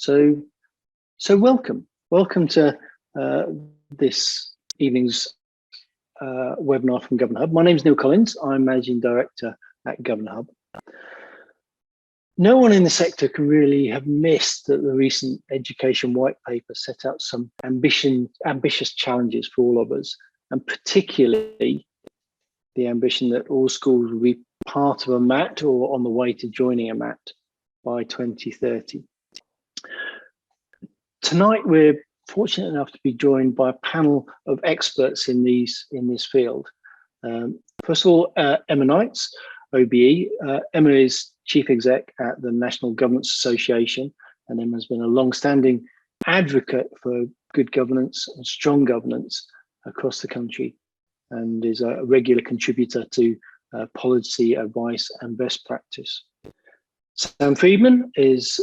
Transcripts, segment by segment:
So welcome to this evening's webinar from GovernorHub. My name is Neil Collins. I'm Managing Director at GovernorHub. No one in the sector can really have missed that the recent education white paper set out some ambitious challenges for all of us, and particularly the ambition that all schools will be part of a MAT or on the way to joining a MAT by 2030. Tonight, we're fortunate enough to be joined by a panel of experts in this field. First of all, Emma Knights, OBE. Emma is Chief Exec at the National Governance Association, and Emma has been a long-standing advocate for good governance and strong governance across the country, and is a regular contributor to policy advice and best practice. Sam Freedman is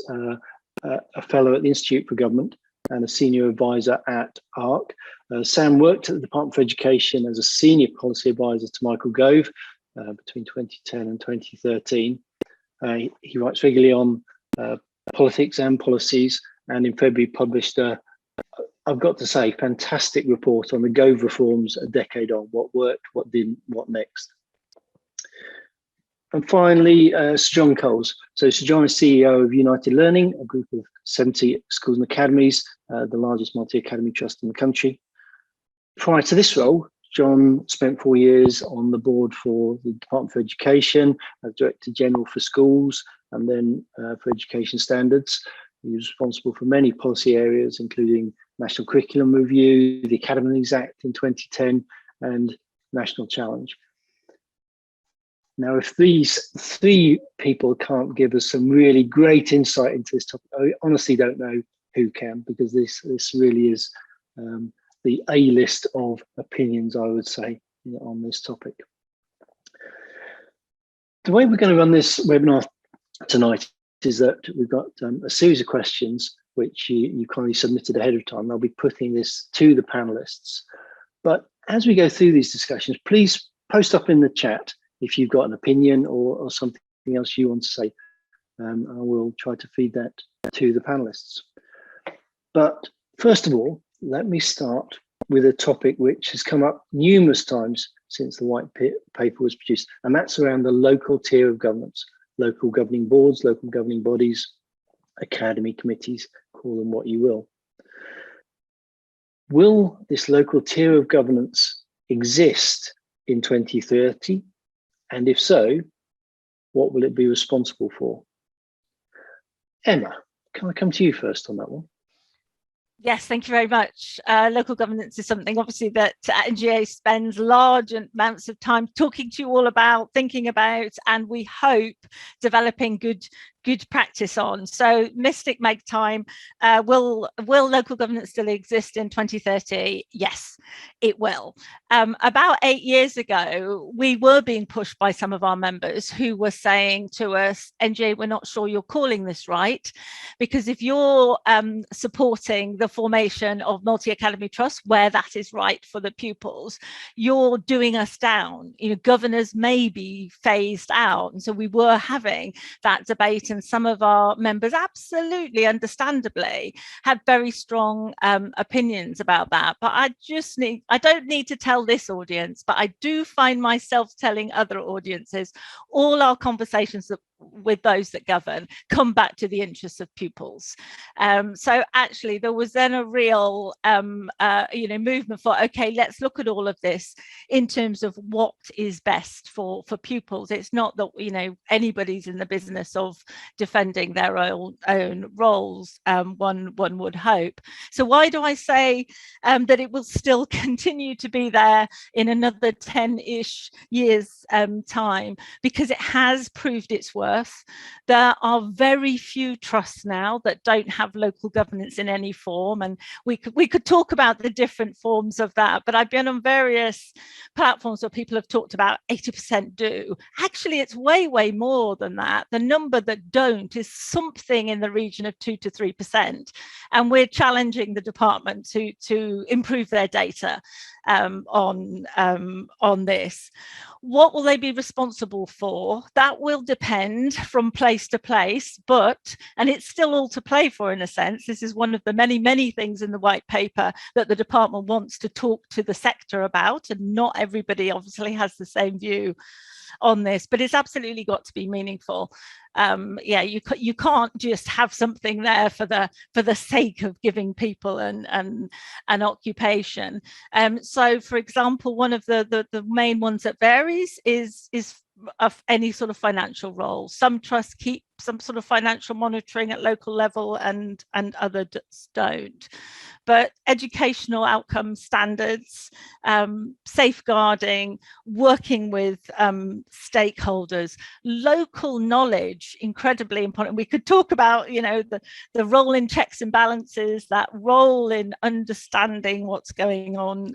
a fellow at the Institute for Government and a senior advisor at ARC. Sam worked at the Department for Education as a senior policy advisor to Michael Gove between 2010 and 2013. He writes regularly on politics and policies, and in February published I've got to say, fantastic report on the Gove reforms a decade on: what worked, what didn't, what next. And finally, Sir John Coles. So Sir John is CEO of United Learning, a group of 70 schools and academies, the largest multi-academy trust in the country. Prior to this role, John spent 4 years on the board for the Department for Education, as Director General for Schools, and then for Education Standards. He was responsible for many policy areas, including National Curriculum Review, the Academies Act in 2010, and National Challenge. Now, if these three people can't give us some really great insight into this topic, I honestly don't know who can, because this really is the A-list of opinions, I would say, on this topic. The way we're going to run this webinar tonight is that we've got a series of questions which you kindly submitted ahead of time. I'll be putting this to the panelists. But as we go through these discussions, please post up in the chat if you've got an opinion or something else you want to say. I will try to feed that to the panelists. But first of all, let me start with a topic which has come up numerous times since the white paper was produced, and that's around the local tier of governance: local governing boards, local governing bodies, academy committees, call them what you will. Will this local tier of governance exist in 2030? And if so, what will it be responsible for? Emma, can I come to you first on that one? Yes, thank you very much. Local governance is something obviously that NGA spends large amounts of time talking to you all about, thinking about, and we hope developing good practice on. So Mystic make time. Will local governance still exist in 2030? Yes, it will. About 8 years ago, we were being pushed by some of our members who were saying to us, NGA, we're not sure you're calling this right, because if you're supporting the formation of multi-academy trusts where that is right for the pupils, you're doing us down. Governors may be phased out. And so we were having that debate, and some of our members, absolutely understandably, had very strong opinions about that. But I don't need to tell this audience, but I do find myself telling other audiences, all our conversations with those that govern come back to the interests of pupils. So actually there was then a real movement for, okay, let's look at all of this in terms of what is best for pupils. It's not that anybody's in the business of defending their own roles, one would hope. So why do I say that it will still continue to be there in another 10-ish years time? Because it has proved its worth. There are very few trusts now that don't have local governance in any form, and we could talk about the different forms of that, but I've been on various platforms where people have talked about 80% do. Actually, it's way more than that. The number that don't is something in the region of 2 to 3%, and we're challenging the department to improve their data on this. What will they be responsible for? That will depend from place to place, and it's still all to play for in a sense. This is one of the many, many things in the white paper that the department wants to talk to the sector about, and not everybody obviously has the same view on this, but it's absolutely got to be meaningful. Yeah, you can't just have something there for the sake of giving people an occupation. So, for example, one of the main ones that varies is of any sort of financial role. Some trusts keep some sort of financial monitoring at local level, and others don't. But educational outcome standards, safeguarding, working with stakeholders, local knowledge, incredibly important. We could talk about, you know, the role in checks and balances, that role in understanding what's going on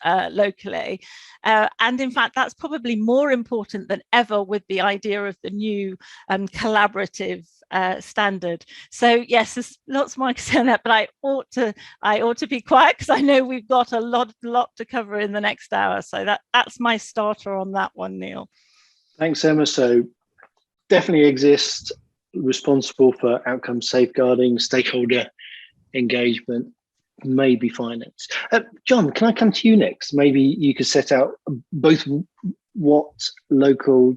locally. And in fact, that's probably more important than ever with the idea of the new collaborative standard. So yes, there's lots more to say on that, but I ought to be quiet because I know we've got a lot to cover in the next hour. So that's my starter on that one, Neil. Thanks, Emma. So definitely exists, responsible for outcome safeguarding, stakeholder engagement, maybe finance. John, can I come to you next? Maybe you could set out both what the local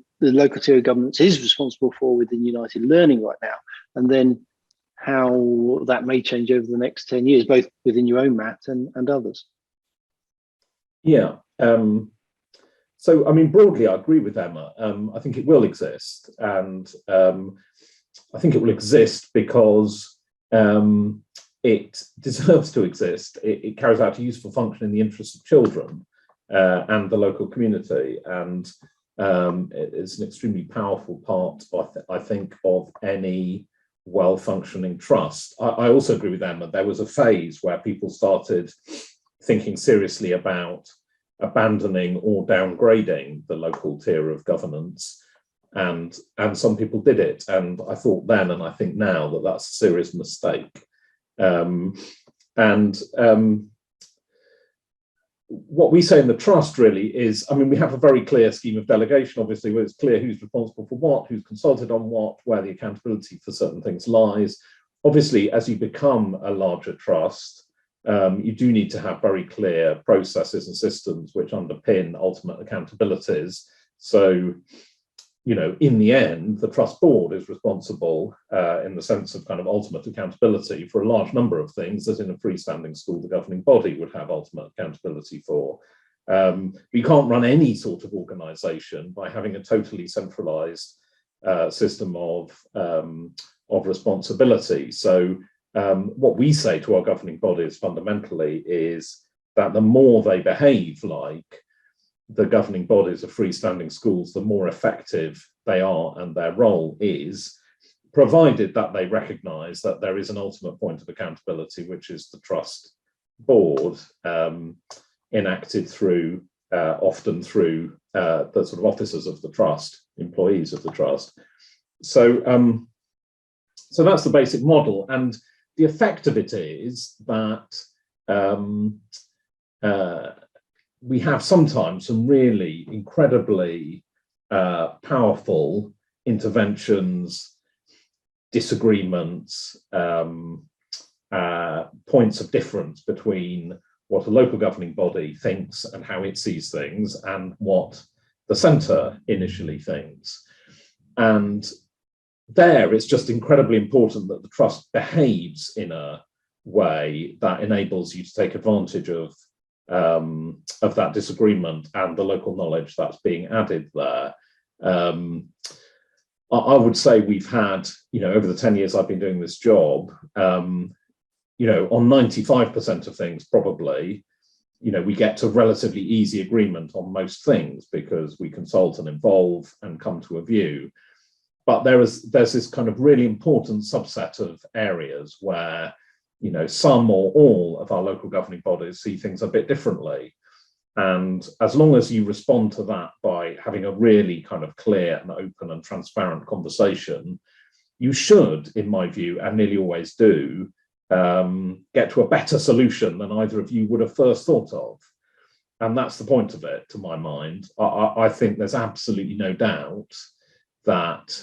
tier of governance is responsible for within United Learning right now, and then how that may change over the next 10 years, both within your own MAT and others. Yeah. So, I mean, broadly, I agree with Emma. I think it will exist, and I think it will exist because it deserves to exist. It carries out a useful function in the interests of children and the local community, and it's an extremely powerful part, I think, of any well-functioning trust. I also agree with Emma. There was a phase where people started thinking seriously about abandoning or downgrading the local tier of governance, and some people did it. And I thought then, and I think now, that that's a serious mistake. What we say in the trust really is, I mean, we have a very clear scheme of delegation, obviously, where it's clear who's responsible for what, who's consulted on what, where the accountability for certain things lies. Obviously, as you become a larger trust, you do need to have very clear processes and systems which underpin ultimate accountabilities. So, you know, in the end, the trust board is responsible in the sense of kind of ultimate accountability for a large number of things that in a freestanding school, the governing body would have ultimate accountability for. You can't run any sort of organisation by having a totally centralised system of responsibility. So what we say to our governing bodies fundamentally is that the more they behave like the governing bodies of freestanding schools, the more effective they are and their role is, provided that they recognise that there is an ultimate point of accountability, which is the trust board, enacted through, often through the sort of officers of the trust, employees of the trust. So, so that's the basic model. And the effect of it is that we have sometimes some really incredibly powerful interventions, disagreements, points of difference between what a local governing body thinks and how it sees things and what the centre initially thinks. And there, it's just incredibly important that the trust behaves in a way that enables you to take advantage of that disagreement and the local knowledge that's being added there. I would say we've had, you know, over the 10 years I've been doing this job, you know, on 95% of things, probably, you know, we get to relatively easy agreement on most things because we consult and involve and come to a view. But there's this kind of really important subset of areas where, you know, some or all of our local governing bodies see things a bit differently. And as long as you respond to that by having a really kind of clear and open and transparent conversation, you should, in my view, and nearly always do, get to a better solution than either of you would have first thought of. And that's the point of it, to my mind. I think there's absolutely no doubt that,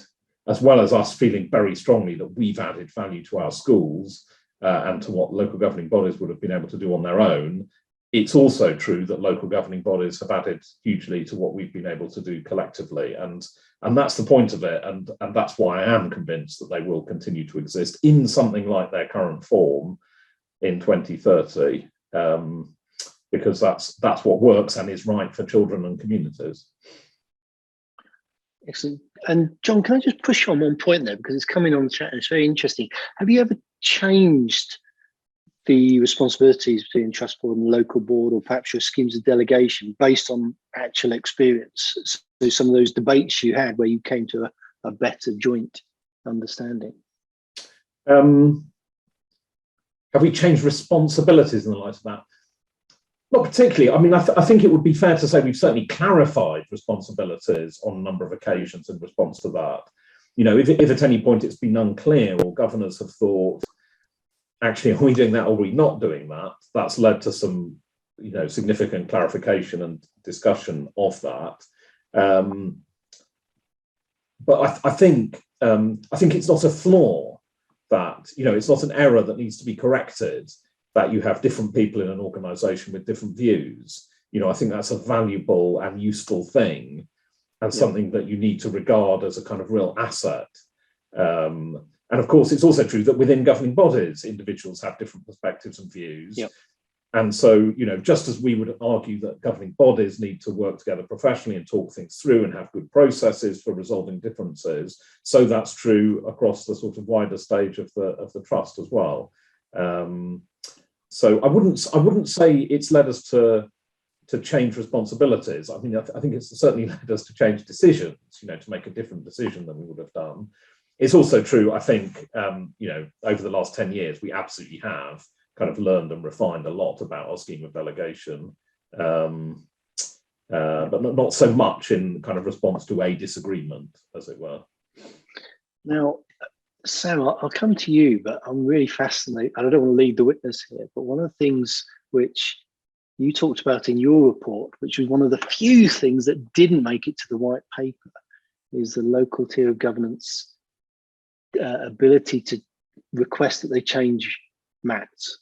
as well as us feeling very strongly that we've added value to our schools and to what local governing bodies would have been able to do on their own, it's also true that local governing bodies have added hugely to what we've been able to do collectively. And that's the point of it. And that's why I am convinced that they will continue to exist in something like their current form in 2030. Because that's what works and is right for children and communities. Excellent. And John, can I just push you on one point there, because it's coming on the chat and it's very interesting. Have you ever changed the responsibilities between trust board and local board, or perhaps your schemes of delegation based on actual experience? So some of those debates you had where you came to a better joint understanding. Have we changed responsibilities in the light of that? Not particularly. I mean, I think it would be fair to say we've certainly clarified responsibilities on a number of occasions in response to that. You know, if at any point it's been unclear or governors have thought, actually, are we doing that or are we not doing that? That's led to some, you know, significant clarification and discussion of that. But I think it's not a flaw that, you know, it's not an error that needs to be corrected, that you have different people in an organisation with different views. You know, I think that's a valuable and useful thing, and something that you need to regard as a kind of real asset. And of course, it's also true that within governing bodies, individuals have different perspectives and views. Yep. And so, you know, just as we would argue that governing bodies need to work together professionally and talk things through and have good processes for resolving differences, so that's true across the sort of wider stage of the trust as well. So I wouldn't say it's led us to change responsibilities. I mean, I think it's certainly led us to change decisions, you know, to make a different decision than we would have done. It's also true, I think, you know, over the last 10 years, we absolutely have kind of learned and refined a lot about our scheme of delegation, but not so much in kind of response to a disagreement, as it were. Now, Sam, I'll come to you, but I'm really fascinated. I don't want to lead the witness here, but one of the things which you talked about in your report, which was one of the few things that didn't make it to the white paper, is the local tier of governance ability to request that they change MATs.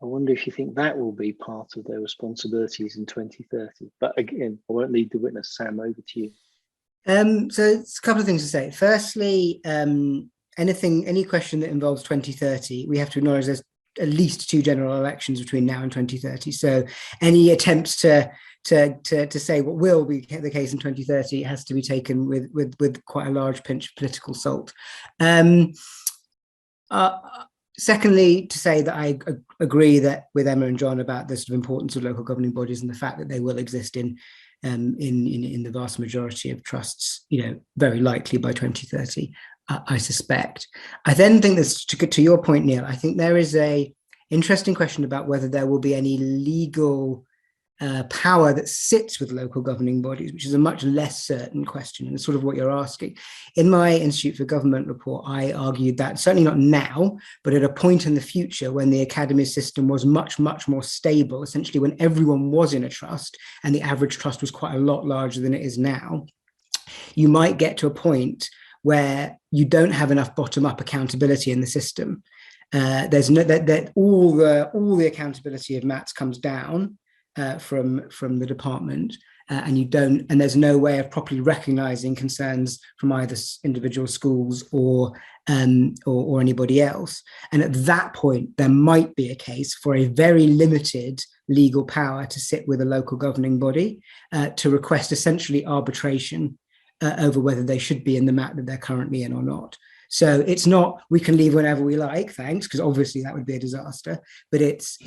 I wonder if you think that will be part of their responsibilities in 2030. But again, I won't lead the witness. Sam, over to you. So it's a couple of things to say. Firstly, any question that involves 2030, we have to acknowledge there's at least 2 general elections between now and 2030. So any attempts to say what will be the case in 2030 has to be taken with quite a large pinch of political salt. Secondly, to say that I agree that with Emma and John about the sort of importance of local governing bodies and the fact that they will exist in the vast majority of trusts, you know, very likely by 2030, I suspect. I then think this, to your point, Neil, I think there is a interesting question about whether there will be any legal power that sits with local governing bodies, which is a much less certain question, and it's sort of what you're asking. In my Institute for Government report, I argued that certainly not now, but at a point in the future when the academy system was much, much more stable, essentially when everyone was in a trust and the average trust was quite a lot larger than it is now, you might get to a point where you don't have enough bottom-up accountability in the system. There's no that all the accountability of MATs comes down from the department, and there's no way of properly recognizing concerns from either individual schools or anybody else. And at that point, there might be a case for a very limited legal power to sit with a local governing body to request essentially arbitration over whether they should be in the MAT that they're currently in or not. So it's not we can leave whenever we like, thanks, because obviously that would be a disaster. But it's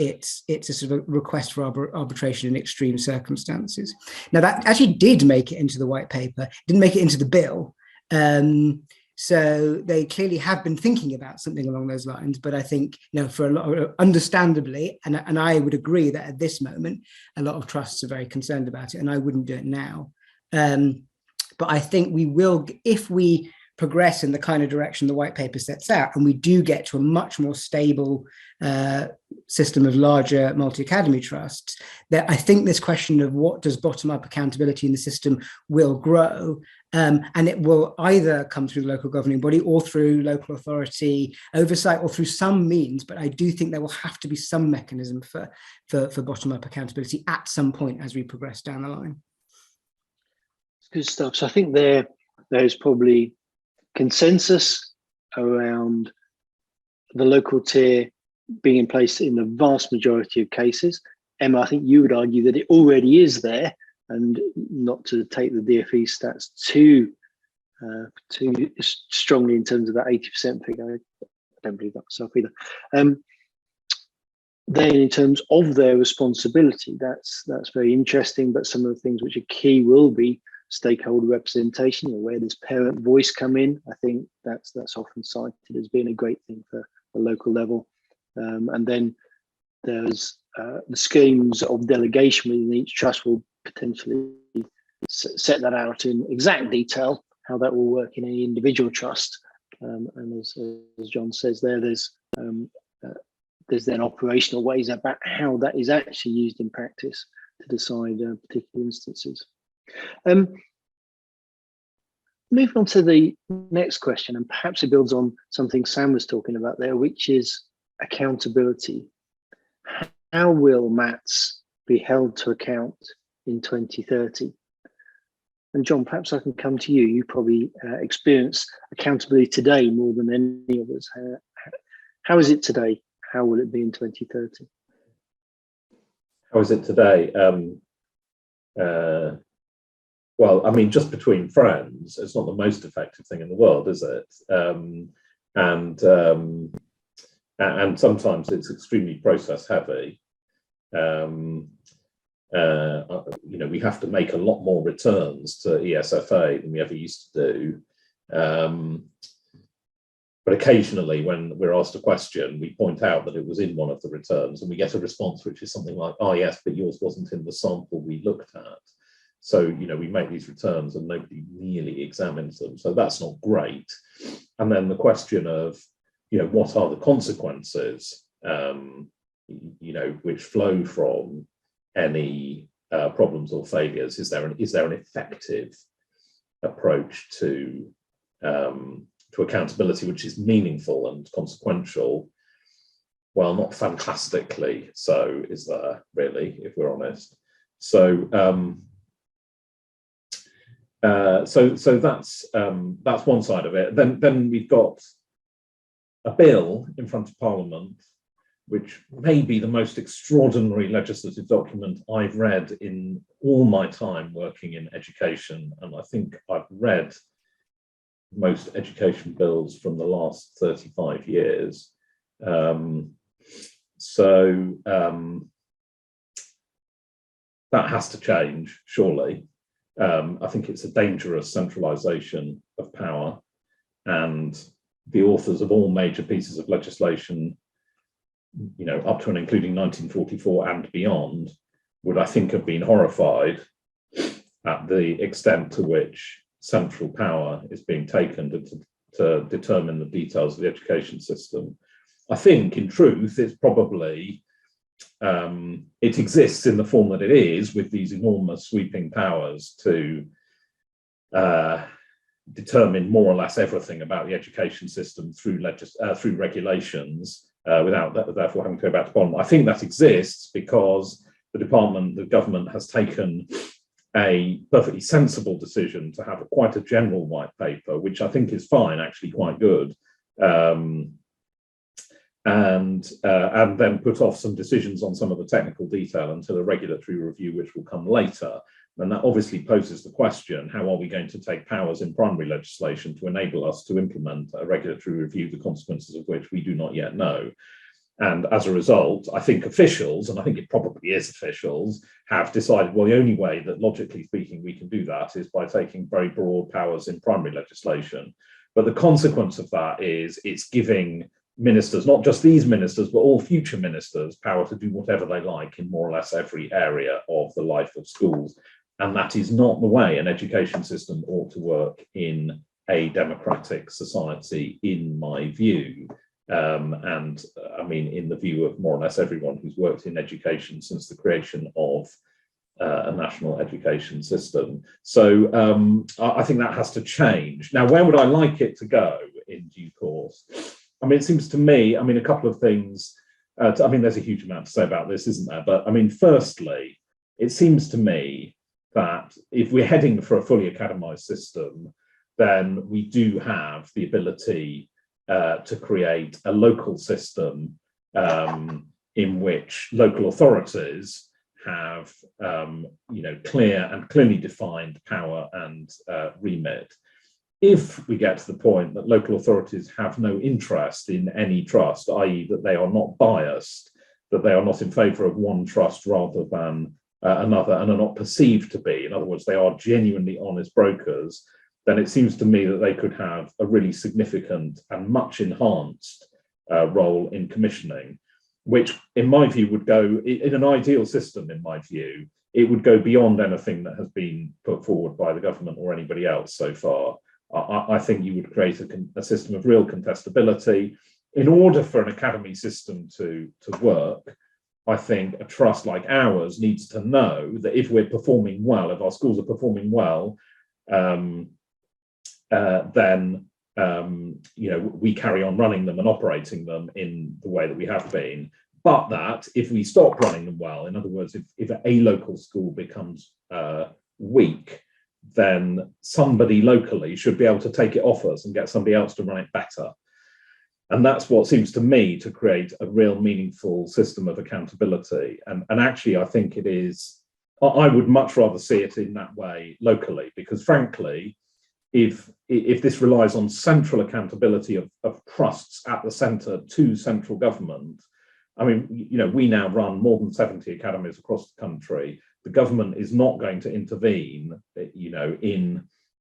a sort of request for arbitration in extreme circumstances. Now that actually did make it into the white paper, didn't make it into the bill. So they clearly have been thinking about something along those lines. But I think, you know, for a lot, understandably, and I would agree that at this moment, a lot of trusts are very concerned about it, and I wouldn't do it now. But I think we will, if we progress in the kind of direction the white paper sets out, and we do get to a much more stable system of larger multi-academy trusts, that I think this question of what does bottom-up accountability in the system will grow, and it will either come through the local governing body or through local authority oversight or through some means, but I do think there will have to be some mechanism for bottom-up accountability at some point as we progress down the line. Good stuff. So I think there's probably consensus around the local tier being in place in the vast majority of cases. Emma, I think you would argue that it already is there, and not to take the DfE stats too strongly in terms of that 80% figure. I don't believe that myself either. Then in terms of their responsibility, that's very interesting, but some of the things which are key will be stakeholder representation. Where does parent voice come in? I think that's often cited as being a great thing for the local level. And then there's the schemes of delegation within each trust will potentially set that out in exact detail, how that will work in any individual trust. And as John says there's then operational ways about how that is actually used in practice to decide particular instances. Moving on to the next question, and perhaps it builds on something Sam was talking about there, which is accountability. How will MATs be held to account in 2030? And John, perhaps I can come to you. You probably experience accountability today more than any of us. How is it today? How will it be in 2030? How is it today? Well, I mean, just between friends, it's not the most effective thing in the world, is it? And sometimes it's extremely process heavy. We have to make a lot more returns to ESFA than we ever used to do. But occasionally, when we're asked a question, we point out that it was in one of the returns, and we get a response which is something like, "Oh yes, but yours wasn't in the sample we looked at." So, we make these returns and nobody really examines them. So that's not great. And then the question of, what are the consequences, which flow from any problems or failures? Is there an effective approach to accountability which is meaningful and consequential? Well, not fantastically so, is there really, if we're honest? So so that's one side of it. Then we've got a bill in front of Parliament, which may be the most extraordinary legislative document I've read in all my time working in education, and I think I've read most education bills from the last 35 years. That has to change, surely. I think it's a dangerous centralization of power, and the authors of all major pieces of legislation, up to and including 1944 and beyond, would, I think, have been horrified at the extent to which central power is being taken to determine the details of the education system. I think, in truth, it's probably it exists in the form that it is, with these enormous sweeping powers to determine more or less everything about the education system through regulations, without therefore having to go back to Parliament. I think that exists because the government has taken a perfectly sensible decision to have quite a general white paper, which I think is fine, actually quite good. And then put off some decisions on some of the technical detail until a regulatory review, which will come later. And that obviously poses the question, how are we going to take powers in primary legislation to enable us to implement a regulatory review, the consequences of which we do not yet know? And as a result, I think officials, and I think it probably is officials, have decided, well, the only way that, logically speaking, we can do that is by taking very broad powers in primary legislation. But the consequence of that is it's giving ministers, not just these ministers, but all future ministers, power to do whatever they like in more or less every area of the life of schools. And that is not the way an education system ought to work in a democratic society, in my view. And I mean, in the view of more or less everyone who's worked in education since the creation of a national education system. So I think that has to change. Now, where would I like it to go in due course? I mean, it seems to me, I mean, a couple of things, I mean, there's a huge amount to say about this, isn't there? But I mean, firstly, it seems to me that if we're heading for a fully academized system, then we do have the ability to create a local system in which local authorities have clear and clearly defined power and remit. If we get to the point that local authorities have no interest in any trust, i.e. that they are not biased, that they are not in favour of one trust rather than another, and are not perceived to be, in other words, they are genuinely honest brokers, then it seems to me that they could have a really significant and much enhanced role in commissioning, which in my view would go, in an ideal system, in my view, it would go beyond anything that has been put forward by the government or anybody else so far. I think you would create a system of real contestability. In order for an academy system to work, I think a trust like ours needs to know that if we're performing well, if our schools are performing well, then we carry on running them and operating them in the way that we have been. But that if we stop running them well, in other words, if a local school becomes weak, then somebody locally should be able to take it off us and get somebody else to run it better. And that's what seems to me to create a real meaningful system of accountability. And actually, I think it is, I would much rather see it in that way locally, because frankly, if this relies on central accountability of trusts at the centre to central government, I mean, we now run more than 70 academies across the country. The government is not going to intervene,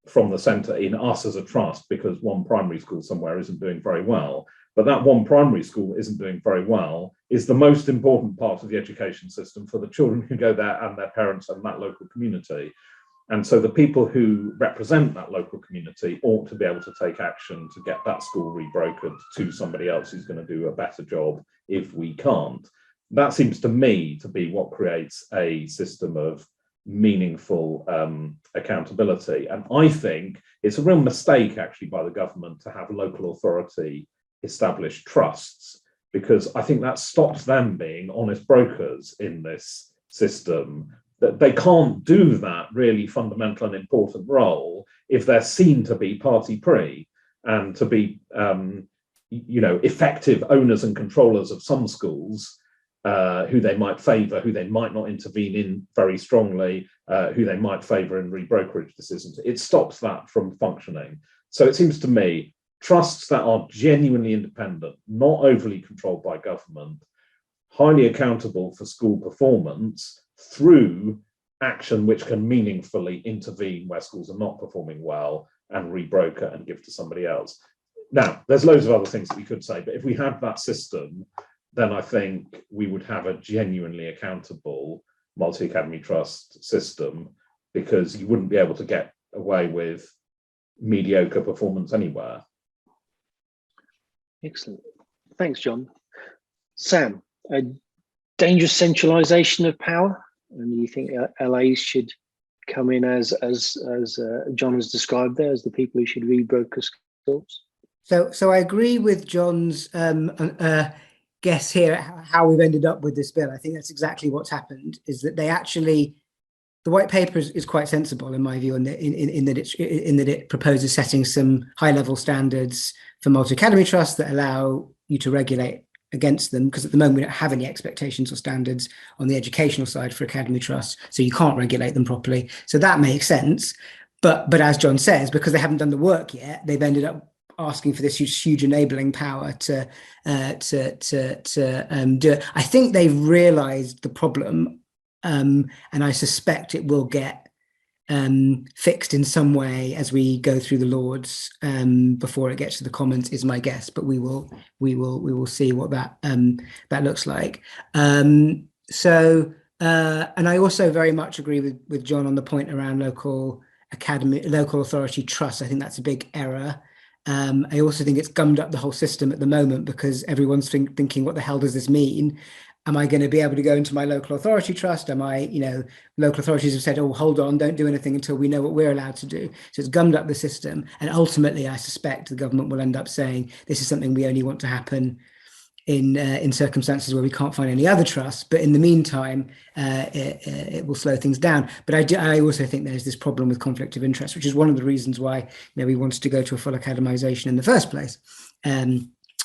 from the centre in us as a trust because one primary school somewhere isn't doing very well. But that one primary school isn't doing very well is the most important part of the education system for the children who go there and their parents and that local community. And so the people who represent that local community ought to be able to take action to get that school rebrokered to somebody else who's going to do a better job if we can't. That seems to me to be what creates a system of meaningful accountability. And I think it's a real mistake actually by the government to have local authority established trusts, because I think that stops them being honest brokers in this system. That they can't do that really fundamental and important role if they're seen to be party pre and to be effective owners and controllers of some schools who they might favour, who they might not intervene in very strongly, who they might favour in rebrokerage decisions. It stops that from functioning. So it seems to me trusts that are genuinely independent, not overly controlled by government, highly accountable for school performance through action which can meaningfully intervene where schools are not performing well and rebroker and give to somebody else. Now, there's loads of other things that we could say, but if we had that system, then I think we would have a genuinely accountable multi-academy trust system, because you wouldn't be able to get away with mediocre performance anywhere. Excellent. Thanks, John. Sam, a dangerous centralisation of power, and you think LAs should come in as John has described there, as the people who should rebroker schools? So I agree with John's guess here at how we've ended up with this bill. I think that's exactly what's happened, is that they actually, the white paper is quite sensible in my view, in that it proposes setting some high-level standards for multi-academy trusts that allow you to regulate against them, because at the moment we don't have any expectations or standards on the educational side for academy trusts, so you can't regulate them properly. So that makes sense. But as John says, because they haven't done the work yet, they've ended up asking for this huge enabling power to do it. I think they've realised the problem, and I suspect it will get fixed in some way as we go through the Lords before it gets to the Commons, is my guess. But we will see what that looks like. And I also very much agree with John on the point around local authority trust. I think that's a big error. I also think it's gummed up the whole system at the moment because everyone's thinking, what the hell does this mean? Am I going to be able to go into my local authority trust? Local authorities have said, oh, hold on, don't do anything until we know what we're allowed to do. So it's gummed up the system. And ultimately, I suspect the government will end up saying, this is something we only want to happen in circumstances where we can't find any other trust. But in the meantime, it will slow things down. But I also think there's this problem with conflict of interest, which is one of the reasons why we wanted to go to a full academization in the first place.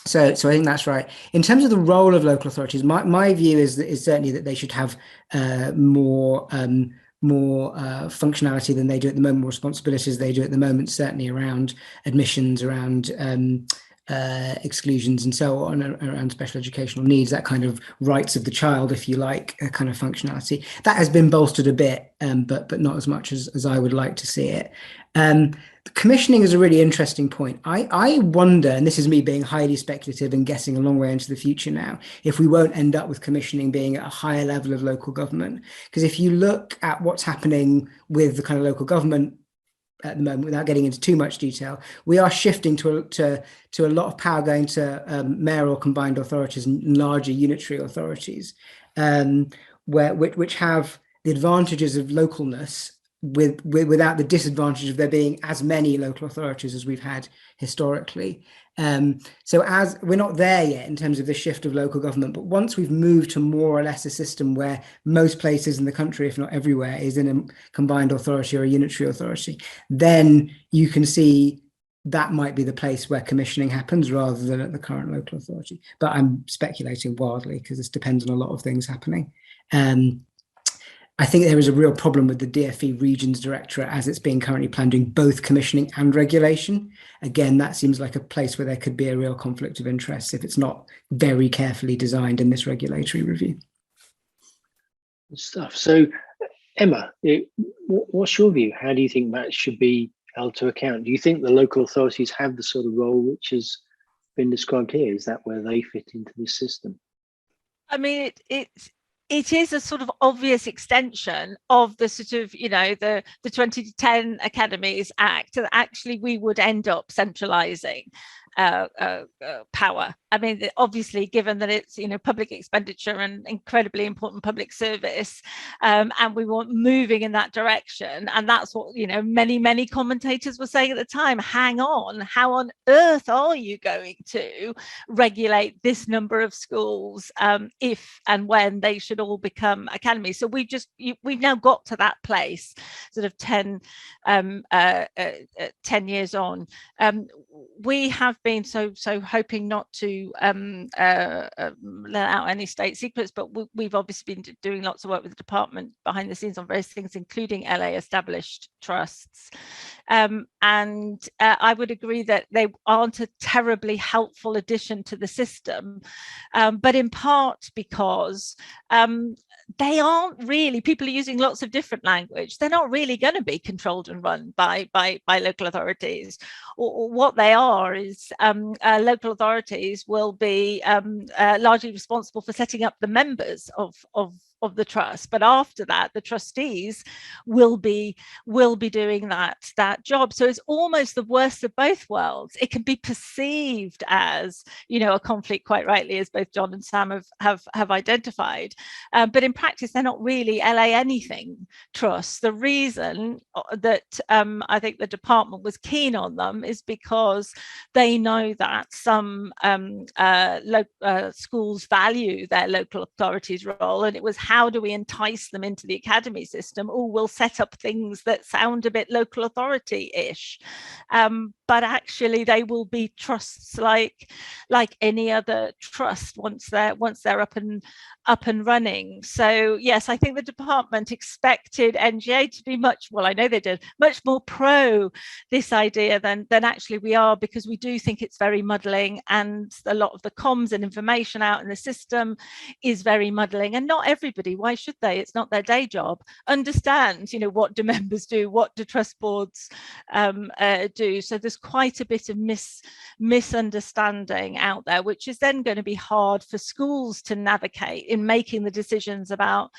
So I think that's right. In terms of the role of local authorities, my view is certainly that they should have more functionality than they do at the moment, more responsibilities they do at the moment, certainly around admissions, around exclusions and so on, around special educational needs, that kind of rights of the child, if you like, a kind of functionality. That has been bolstered a bit, but not as much as I would like to see it. Commissioning is a really interesting point. I wonder, and this is me being highly speculative and guessing a long way into the future now, if we won't end up with commissioning being at a higher level of local government. Because if you look at what's happening with the kind of local government at the moment, without getting into too much detail, we are shifting to a lot of power going to mayoral combined authorities and larger unitary authorities, which have the advantages of localness without the disadvantage of there being as many local authorities as we've had historically. So as we're not there yet in terms of the shift of local government, but once we've moved to more or less a system where most places in the country, if not everywhere, is in a combined authority or a unitary authority, then you can see that might be the place where commissioning happens rather than at the current local authority. But I'm speculating wildly because this depends on a lot of things happening. I think there is a real problem with the DfE Regions Directorate as it's being currently planned, doing both commissioning and regulation. Again, that seems like a place where there could be a real conflict of interest if it's not very carefully designed in this regulatory review. Good stuff. So, Emma, what's your view? How do you think that should be held to account? Do you think the local authorities have the sort of role which has been described here? Is that where they fit into this system? I mean, it is a sort of obvious extension of the sort of, the 2010 Academies Act, that actually we would end up centralising power. I mean, obviously, given that it's public expenditure and incredibly important public service, and we want moving in that direction, and that's what many commentators were saying at the time. Hang on, how on earth are you going to regulate this number of schools if and when they should all become academies? So we've now got to that place, sort of 10 years on. We have been so hoping not to let out any state secrets, but we've obviously been doing lots of work with the department behind the scenes on various things, including LA established trusts. And I would agree that they aren't a terribly helpful addition to the system, but in part because they aren't really, people are using lots of different language. They're not really going to be controlled and run by local authorities. Or what they are is local authorities will be largely responsible for setting up the members of the trust, but after that the trustees will be doing that job. So it's almost the worst of both worlds. It can be perceived as a conflict, quite rightly, as both John and Sam have identified, but in practice they're not really LA anything trusts. The reason that I think the department was keen on them is because they know that some schools value their local authorities' role, and it was, how do we entice them into the academy system? Oh, we'll set up things that sound a bit local authority-ish, but actually they will be trusts like any other trust once they're up and running. So yes, I think the department expected NGA to be much more pro this idea than actually we are, because we do think it's very muddling, and a lot of the comms and information out in the system is very muddling, and not everybody, why should they? It's not their day job. Understand, what do members do? What do trust boards do? So there's quite a bit of misunderstanding out there, which is then going to be hard for schools to navigate in making the decisions about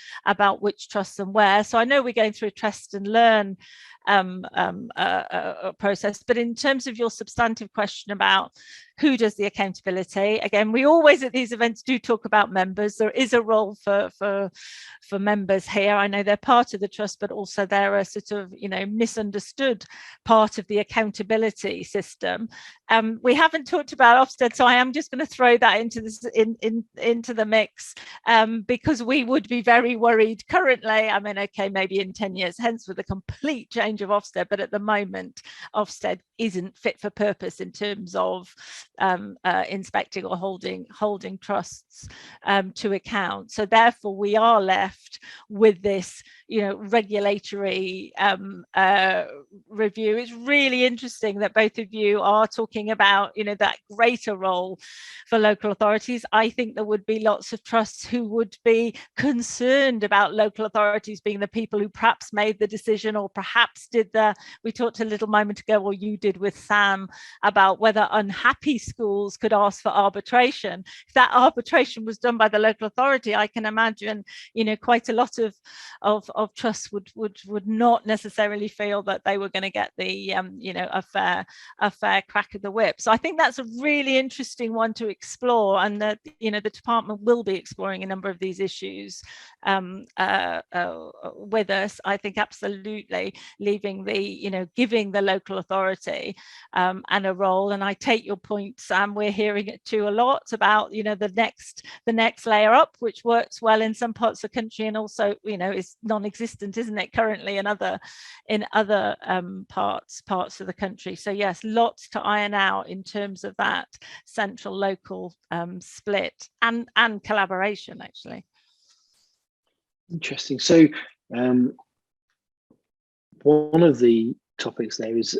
which trusts and where. So I know we're going through a test and learn process. But in terms of your substantive question about who does the accountability, again, we always at these events do talk about members. There is a role for members here. I know they're part of the trust, but also they're a sort of, you know, misunderstood part of the accountability system. We haven't talked about Ofsted, so I am just going to throw that into this into the mix, because we would be very worried currently. I mean, okay, maybe in 10 years hence with a complete change of Ofsted, but at the moment Ofsted isn't fit for purpose in terms of inspecting or holding trusts to account. So therefore we are left with this, you know, regulatory review. It's really interesting that both of you are talking about, you know, that greater role for local authorities. I think there would be lots of trusts who would be concerned about local authorities being the people who perhaps made the decision, or perhaps did we talked a little moment ago, or you did with Sam, about whether unhappy schools could ask for arbitration. If that arbitration was done by the local authority, I can imagine, you know, quite a lot of trusts would not necessarily feel that they were going to get the you know, a fair crack of the whip. So I think that's a really interesting one to explore, and that, you know, the department will be exploring a number of these issues with us. I think absolutely leaving the, you know, giving the local authority and a role. And I take your point, Sam. We're hearing it too a lot about, you know, the next layer up, which works well in some parts of the country, and also, you know, is non-existent, isn't it, currently in other parts of the country. So yes, lots to iron out in terms of that central local split and collaboration, actually. Interesting. So one of the topics there is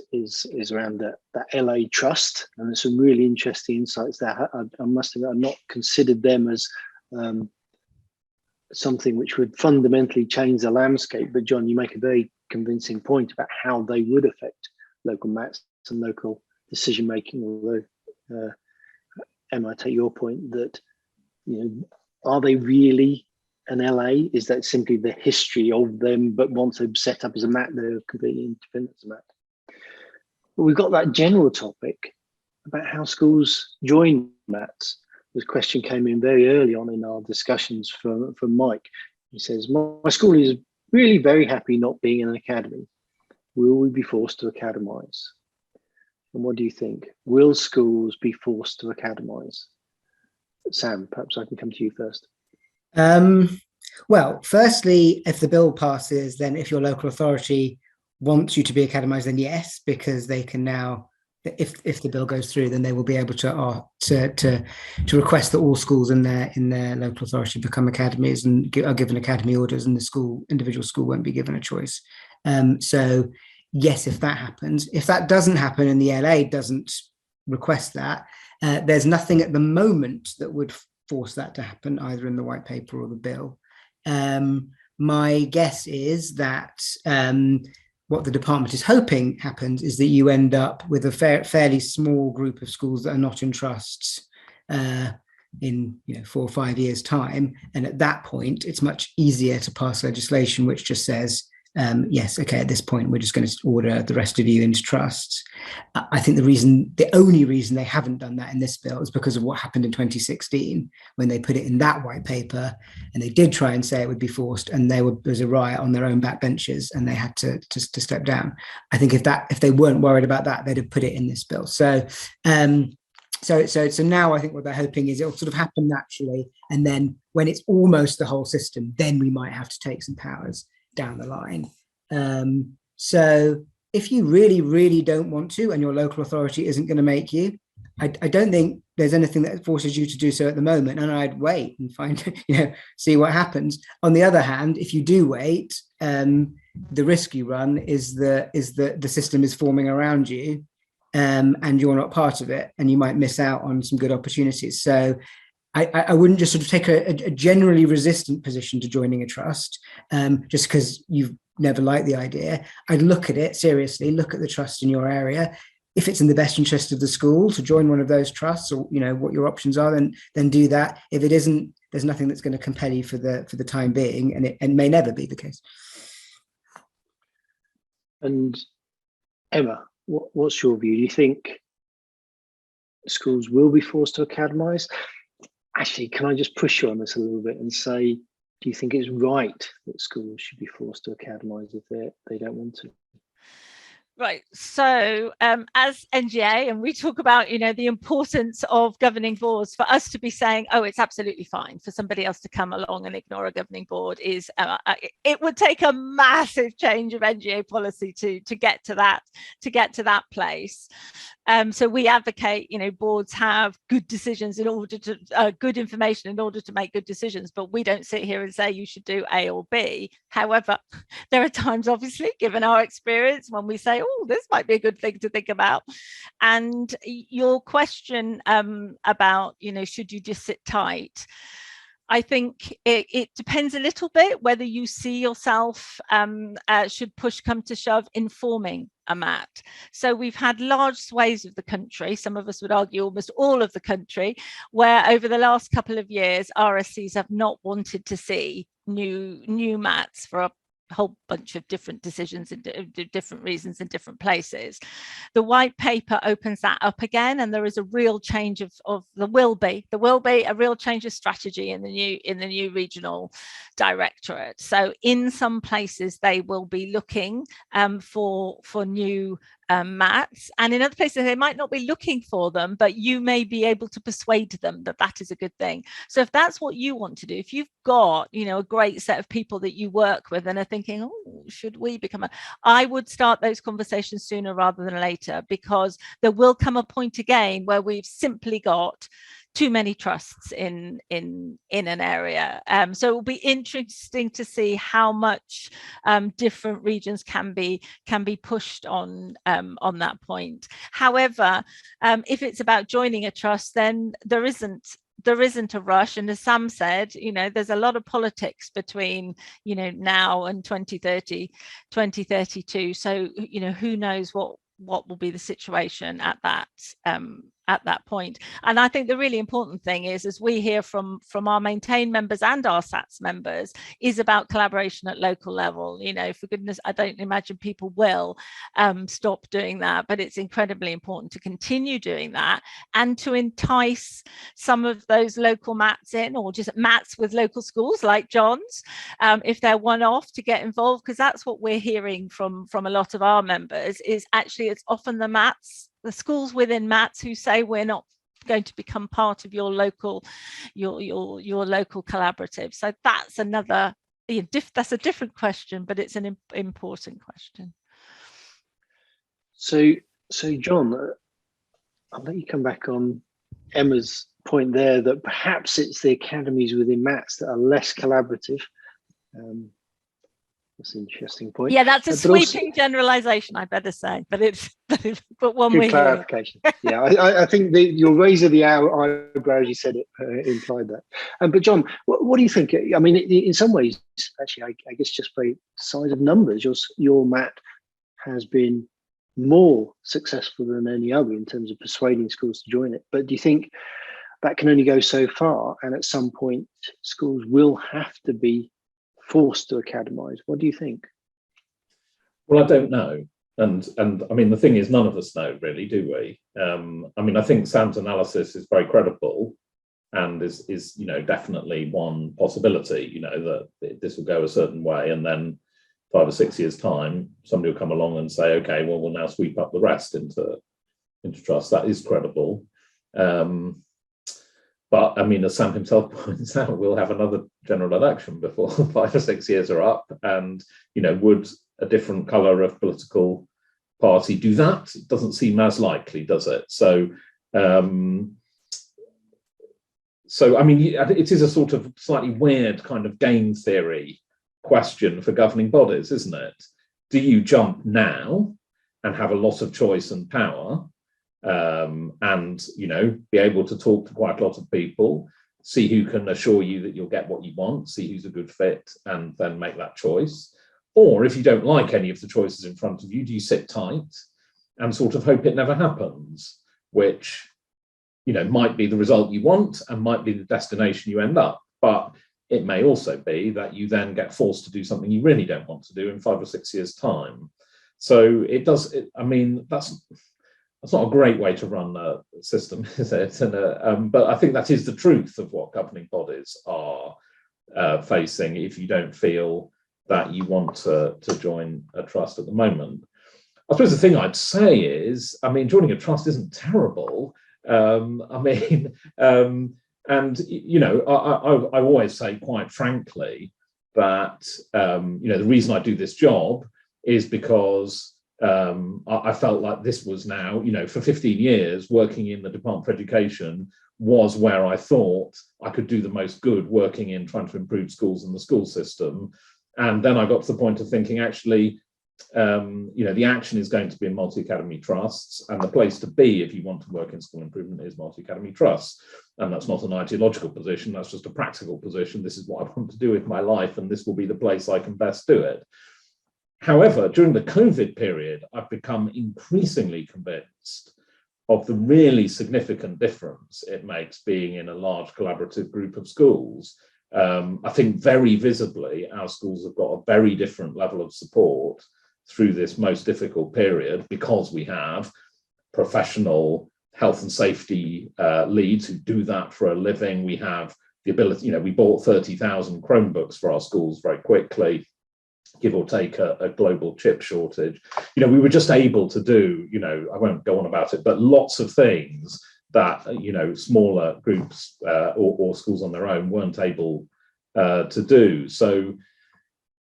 around that LA trust, and there's some really interesting insights there. I must admit, I've not considered them as something which would fundamentally change the landscape. But John, you make a very convincing point about how they would affect local maps and local decision making. Although, Emma, I take your point that, you know, are they really an LA? Is that simply the history of them, but once they've set up as a MAT, they're completely independent as a MAT? But we've got that general topic about how schools join MATs. This question came in very early on in our discussions from Mike. He says, my school is really very happy not being an academy. Will we be forced to academize? And what do you think? Will schools be forced to academize? Sam, perhaps I can come to you first. Well, firstly, if the bill passes, then if your local authority wants you to be academized, then yes, because they can now, if the bill goes through, then they will be able to request that all schools in their local authority become academies and are given academy orders, and the individual school won't be given a choice. So yes, if that happens. If that doesn't happen and the LA doesn't request that, there's nothing at the moment that would force that to happen, either in the white paper or the bill. My guess is that what the department is hoping happens is that you end up with a fairly small group of schools that are not in trusts in 4 or 5 years' time, and at that point it's much easier to pass legislation which just says, yes, okay, at this point we're just going to order the rest of you into trusts. I think the only reason they haven't done that in this bill is because of what happened in 2016 when they put it in that white paper, and they did try and say it would be forced, and there was a riot on their own backbenches and they had to step down. I think if they weren't worried about that, they'd have put it in this bill. So now I think what they're hoping is it'll sort of happen naturally, and then when it's almost the whole system, then we might have to take some powers down the line. So if you really, really don't want to, and your local authority isn't going to make you, I don't think there's anything that forces you to do so at the moment, and I'd wait and see what happens. On the other hand, if you do wait, the risk you run is that the system is forming around you, and you're not part of it, and you might miss out on some good opportunities. So I wouldn't just sort of take a generally resistant position to joining a trust just because you've never liked the idea. I'd look at it seriously, look at the trust in your area. If it's in the best interest of the school to join one of those trusts, or what your options are, then do that. If it isn't, there's nothing that's going to compel you for the time being, and it may never be the case. And Emma, what's your view? Do you think schools will be forced to academise? Actually, can I just push you on this a little bit and say, do you think it's right that schools should be forced to academise if they don't want to? Right. So as NGA, and we talk about, the importance of governing boards, for us to be saying, oh, it's absolutely fine for somebody else to come along and ignore a governing board is, it would take a massive change of NGA policy to get to that place. So we advocate, boards have good decisions in order to good information in order to make good decisions, but we don't sit here and say you should do A or B. However, there are times, obviously, given our experience, when we say, oh, this might be a good thing to think about. And your question about, should you just sit tight? I think it depends a little bit whether you see yourself, should push come to shove, informing a MAT. So we've had large swathes of the country, some of us would argue almost all of the country, where over the last couple of years, RSCs have not wanted to see new MATs for a whole bunch of different decisions and different reasons in different places. The white paper opens that up again, and there is a real change of there will be a real change of strategy in the new regional directorate. So in some places they will be looking for new MATs, and in other places they might not be looking for them, but you may be able to persuade them that that is a good thing. So if that's what you want to do, if you've got a great set of people that you work with and are thinking, oh, should we become I would start those conversations sooner rather than later, because there will come a point again where we've simply got too many trusts in an area. So it will be interesting to see how much different regions can be pushed on that point. However, if it's about joining a trust, then there isn't a rush. And as Sam said, there's a lot of politics between, now and 2030, 2032. So, who knows what will be the situation at that point. And I think the really important thing is, as we hear from our maintain members and our SATS members, is about collaboration at local level. For goodness, I don't imagine people will stop doing that, but it's incredibly important to continue doing that and to entice some of those local MATs in, or just MATs with local schools like John's, if they're one-off, to get involved, because that's what we're hearing from a lot of our members, is actually it's often the MATs, the schools within MATs, who say we're not going to become part of your local collaborative. So that's another, that's a different question, but it's an important question. So John, I'll let you come back on Emma's point there, that perhaps it's the academies within MATs that are less collaborative. That's an interesting point. Yeah, that's a sweeping generalization, I better say, but one good clarification. Yeah, I think your raise of the eyebrows, you said it, implied that. But John, what do you think? I mean, in some ways, actually, I guess just by size of numbers, your MAT has been more successful than any other in terms of persuading schools to join it. But do you think that can only go so far, and at some point schools will have to be forced to academise? What do you think? Well, I don't know. And I mean, the thing is, none of us know really, do we? I mean, I think Sam's analysis is very credible and is definitely one possibility, that this will go a certain way, and then 5 or 6 years' time, somebody will come along and say, okay, well, we'll now sweep up the rest into trust. That is credible. But I mean, as Sam himself points out, we'll have another general election before 5 or 6 years are up. And, would a different colour of political party do that? It doesn't seem as likely, does it? So I mean, it is a sort of slightly weird kind of game theory question for governing bodies, isn't it? Do you jump now and have a lot of choice and power, and be able to talk to quite a lot of people, see who can assure you that you'll get what you want, see who's a good fit, and then make that choice? Or if you don't like any of the choices in front of you, do you sit tight and sort of hope it never happens, which might be the result you want and might be the destination you end up, but it may also be that you then get forced to do something you really don't want to do in 5 or 6 years' time. So it does. I mean, that's not a great way to run a system, is it? And, but I think that is the truth of what governing bodies are facing if you don't feel that you want to join a trust at the moment. I suppose the thing I'd say is, I mean, joining a trust isn't terrible. And you know, I always say, quite frankly, that you know, the reason I do this job is because I felt like this was now, you know, for 15 years working in the Department for Education was where I thought I could do the most good, working in trying to improve schools and the school system. And then I got to the point of thinking, actually, you know, the action is going to be in multi-academy trusts, and the place to be if you want to work in school improvement is multi-academy trusts. And that's not an ideological position, that's just a practical position. This is what I want to do with my life, and this will be the place I can best do it. However, during the COVID period, I've become increasingly convinced of the really significant difference it makes being in a large collaborative group of schools. I think very visibly, our schools have got a very different level of support through this most difficult period, because we have professional health and safety leads who do that for a living. We have the ability, you know, we bought 30,000 Chromebooks for our schools very quickly, give or take a global chip shortage. You know, we were just able to do, you know, I won't go on about it, but lots of things that, you know, smaller groups or schools on their own weren't able to do. So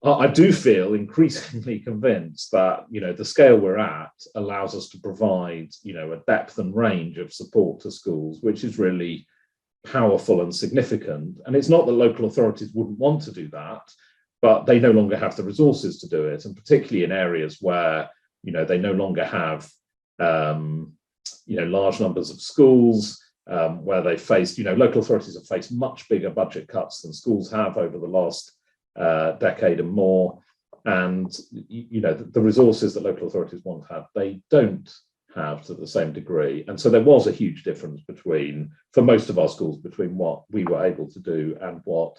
I do feel increasingly convinced that, you know, the scale we're at allows us to provide, you know, a depth and range of support to schools, which is really powerful and significant. And it's not that local authorities wouldn't want to do that, but they no longer have the resources to do it. And particularly in areas where, you know, they no longer have, you know, large numbers of schools, where they faced, you know, local authorities have faced much bigger budget cuts than schools have over the last decade and more. And, you know, the resources that local authorities want to have, they don't have to the same degree. And so there was a huge difference between, for most of our schools, between what we were able to do and what,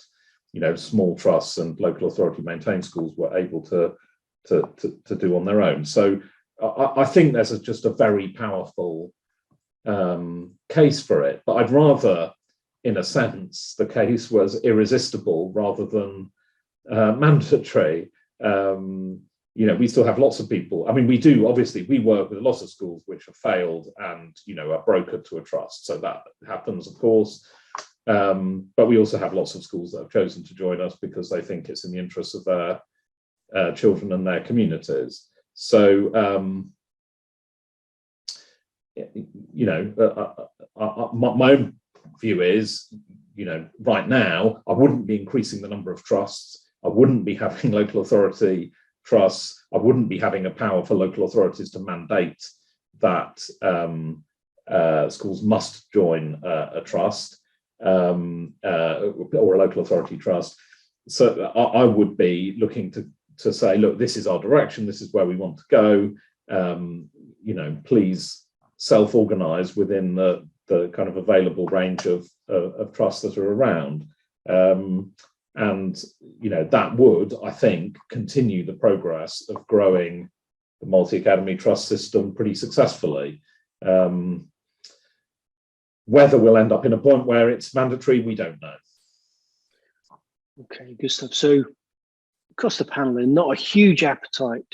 you know, small trusts and local authority maintained schools were able to do on their own. So I think there's just a very powerful case for it, but I'd rather, in a sense, the case was irresistible rather than mandatory. You know, we still have lots of people. I mean, we do, obviously, we work with lots of schools which have failed and, you know, are brokered to a trust. So that happens, of course. But we also have lots of schools that have chosen to join us because they think it's in the interests of their children and their communities. So, you know, my own view is, you know, right now, I wouldn't be increasing the number of trusts. I wouldn't be having local authority trusts. I wouldn't be having a power for local authorities to mandate that schools must join a trust or a local authority trust. So I would be looking to say, look, this is our direction. This is where we want to go. You know, please self-organize within the kind of available range of trusts that are around. And, you know, that would, I think, continue the progress of growing the multi-academy trust system pretty successfully. Whether we'll end up in a point where it's mandatory, we don't know. Okay, good stuff. So across the panel, there's not a huge appetite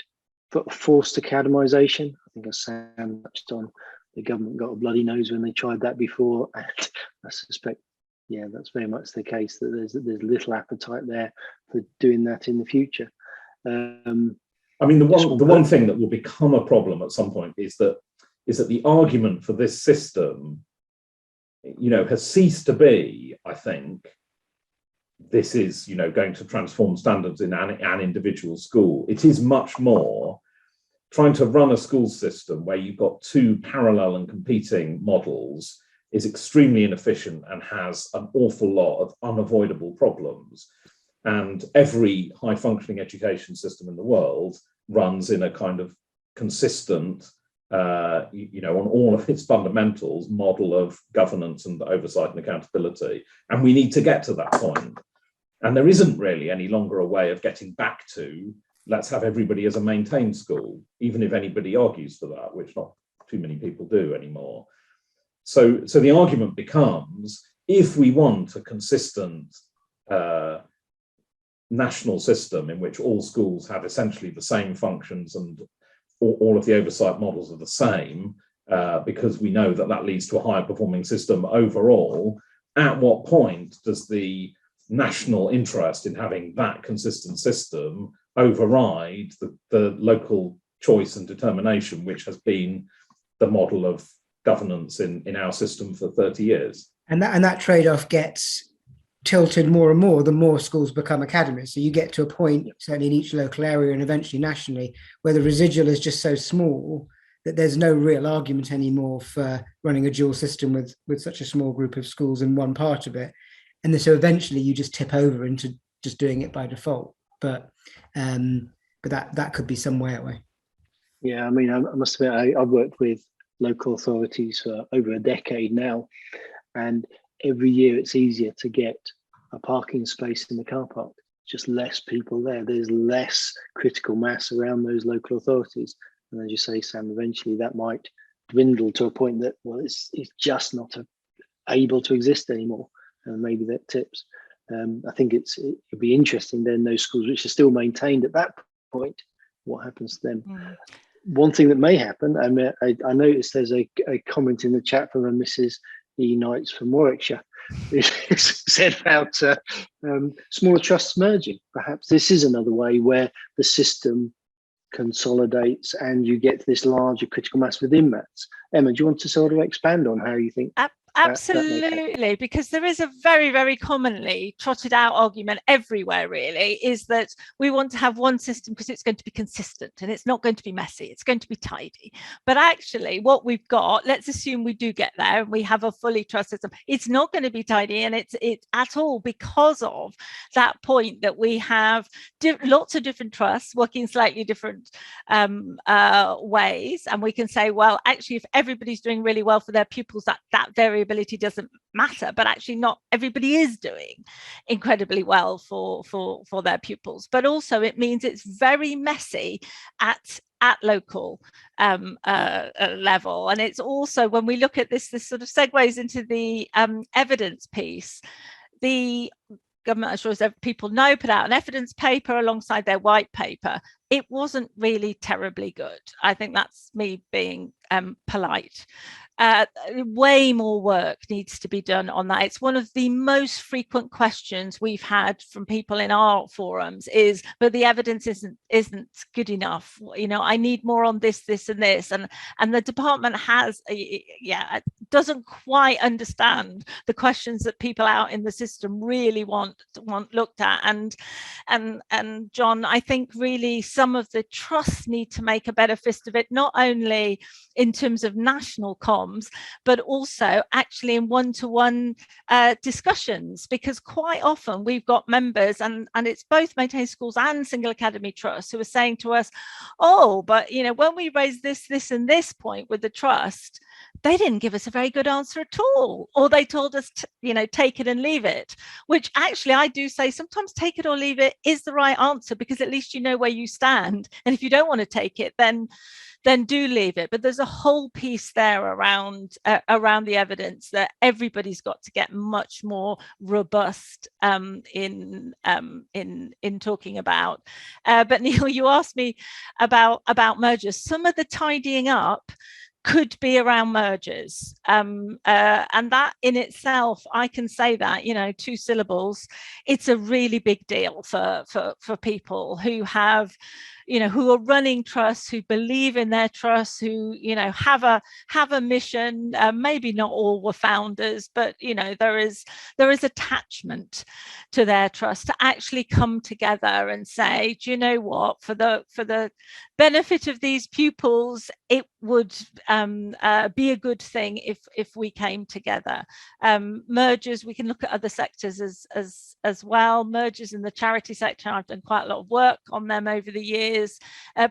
for forced academization. I think as Sam touched on, the government got a bloody nose when they tried that before, and I suspect, yeah, that's very much the case, that there's little appetite there for doing that in the future. I mean, the one thing that will become a problem at some point is that the argument for this system, you know, has ceased to be, I think, this is, you know, going to transform standards in an individual school. It is much more trying to run a school system where you've got two parallel and competing models is extremely inefficient and has an awful lot of unavoidable problems. And every high functioning education system in the world runs in a kind of consistent, you know, on all of its fundamentals, model of governance and oversight and accountability. And we need to get to that point. And there isn't really any longer a way of getting back to let's have everybody as a maintained school, even if anybody argues for that, which not too many people do anymore. So the argument becomes, if we want a consistent national system in which all schools have essentially the same functions and all of the oversight models are the same, because we know that that leads to a higher performing system overall, at what point does the national interest in having that consistent system override the local choice and determination, which has been the model of governance in our system for 30 years? And that trade-off gets tilted more and more the more schools become academies. So you get to a point, certainly in each local area and eventually nationally, where the residual is just so small that there's no real argument anymore for running a dual system with such a small group of schools in one part of it. And then, so eventually you just tip over into just doing it by default. But that could be some way away. Yeah, I mean, I must admit, I've worked with local authorities for over a decade now, and every year it's easier to get a parking space in the car park. Just less people there. There's less critical mass around those local authorities. And as you say, Sam, eventually that might dwindle to a point that, well, it's just not able to exist anymore. And maybe that tips. I think it'd be interesting then, those schools which are still maintained at that point, what happens to them? One thing that may happen, I noticed there's a comment in the chat from a Mrs. E. Knights from Warwickshire, who said about smaller trusts merging. Perhaps this is another way where the system consolidates and you get this larger critical mass within MATs. Emma, do you want to sort of expand on how you think? Absolutely, because there is a very, very commonly trotted out argument everywhere, really, is that we want to have one system because it's going to be consistent and it's not going to be messy, it's going to be tidy. But actually what we've got, let's assume we do get there and we have a fully trust system, it's not going to be tidy, and it's at all because of that point that we have lots of different trusts working slightly different ways, and we can say, well, actually, if everybody's doing really well for their pupils, that variability doesn't matter, but actually not everybody is doing incredibly well for their pupils. But also it means it's very messy at local level. And it's also, when we look at this sort of segues into the evidence piece. The government, as sure as people know, put out an evidence paper alongside their white paper. It wasn't really terribly good. I think that's me being polite. Way more work needs to be done on that. It's one of the most frequent questions we've had from people in our forums is, but the evidence isn't good enough. You know, I need more on this, and this, and the department doesn't quite understand the questions that people out in the system really want looked at. And John, I think really some of the trusts need to make a better fist of it, not only in terms of national comms, but also actually in one-to-one discussions, because quite often we've got members, and it's both maintained schools and single academy trusts, who are saying to us, oh, but you know, when we raised this and this point with the trust, they didn't give us a very good answer at all, or they told us to, you know, take it and leave it, which actually I do say sometimes take it or leave it is the right answer, because at least you know where you stand, and if you don't want to take it, then do leave it. But there's a whole piece there around the evidence that everybody's got to get much more robust in talking about. But Neil, you asked me about mergers. Some of the tidying up could be around mergers, and that in itself, I can say that, you know, 2 syllables, it's a really big deal for people who have, you know, who are running trusts, who believe in their trusts, who, you know, have a mission. Maybe not all were founders, but you know, there is attachment to their trust, to actually come together and say, do you know what, for the benefit of these pupils, it would be a good thing if we came together. Mergers, we can look at other sectors as well. Mergers in the charity sector, I've done quite a lot of work on them over the years. ideas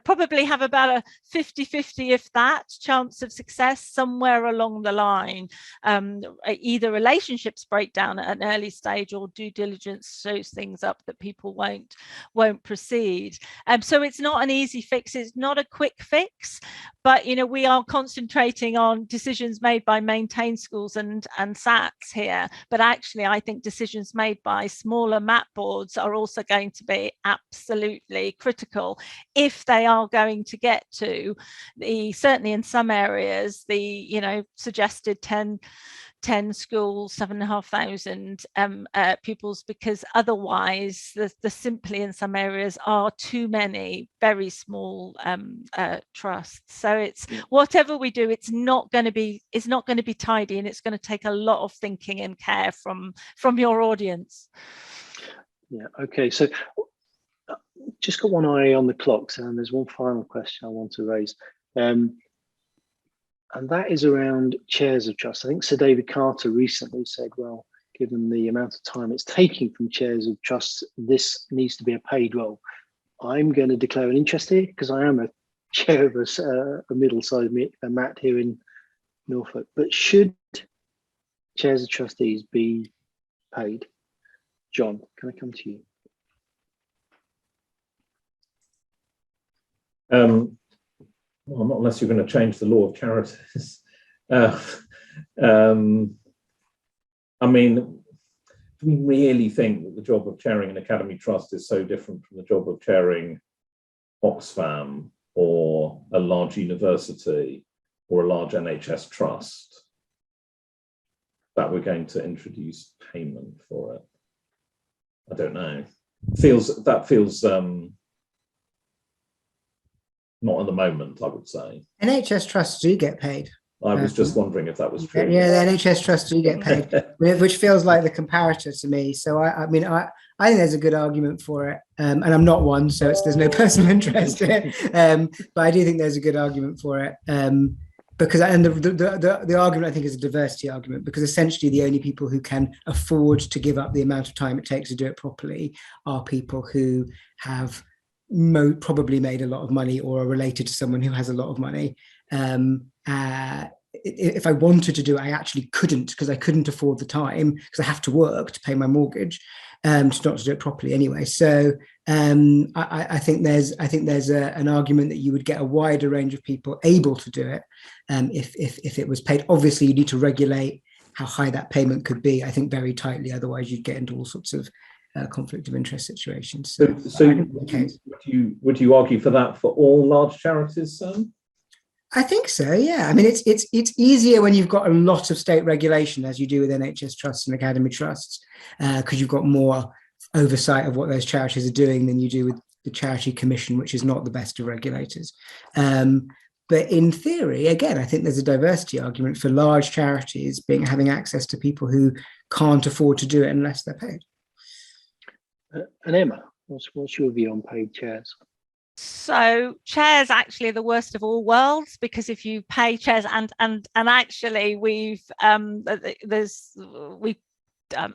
probably have about a 50-50, if that, chance of success somewhere along the line. Either relationships break down at an early stage, or due diligence shows things up that people won't proceed. So it's not an easy fix. It's not a quick fix, but we are concentrating on decisions made by maintained schools and SATs here. But actually, I think decisions made by smaller MAP boards are also going to be absolutely critical if they are going to get to certainly in some areas, the suggested 10 schools, 7,500 pupils, because otherwise the simply in some areas are too many very small trusts. So it's whatever we do, it's not going to be tidy, and it's going to take a lot of thinking and care from your audience. Yeah, okay, so just got one eye on the clock, and there's one final question I want to raise. And that is around chairs of trust. I think Sir David Carter recently said, well, given the amount of time it's taking from chairs of trust, this needs to be a paid role. I'm going to declare an interest here because I am a chair of a middle-sized MAT here in Norfolk. But should chairs of trustees be paid? John, can I come to you? Well, not unless you're going to change the law of charities. I mean, do we really think that the job of chairing an academy trust is so different from the job of chairing Oxfam or a large university or a large NHS trust that we're going to introduce payment for it? I don't know. That feels not at the moment, I would say. NHS trusts do get paid. I was just wondering if that was true. Yeah, the NHS trusts do get paid, which feels like the comparator to me. So I mean, I think there's a good argument for it, and I'm not one, so there's no personal interest in it. But I do think there's a good argument for it, because the argument I think is a diversity argument, because essentially the only people who can afford to give up the amount of time it takes to do it properly are people who have probably made a lot of money or are related to someone who has a lot of money. If I wanted to do it, I actually couldn't, because I couldn't afford the time, because I have to work to pay my mortgage, not to do it properly anyway. So I think there's an argument that you would get a wider range of people able to do it if it was paid. Obviously, you need to regulate how high that payment could be, I think, very tightly. Otherwise, you'd get into all sorts of conflict of interest situations. So would you argue for that for all large charities, Sam? I think so, yeah. I mean, it's easier when you've got a lot of state regulation, as you do with NHS trusts and academy trusts, because you've got more oversight of what those charities are doing than you do with the Charity Commission, which is not the best of regulators. But in theory, again, I think there's a diversity argument for large charities having access to people who can't afford to do it unless they're paid. And Emma, what's your view on paid chairs? So chairs actually are the worst of all worlds, because if you pay chairs, and actually we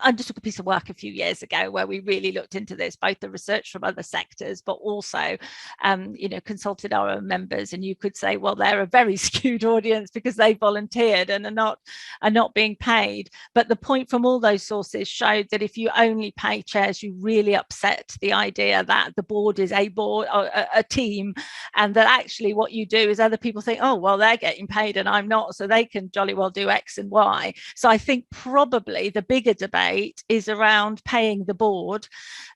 undertook a piece of work a few years ago where we really looked into this, both the research from other sectors, but also, consulted our own members. And you could say, well, they're a very skewed audience because they volunteered and are not being paid. But the point from all those sources showed that if you only pay chairs, you really upset the idea that the board is a board or a team, and that actually what you do is other people think, oh, well, they're getting paid and I'm not, so they can jolly well do X and Y. So I think probably the bigger debate is around paying the board,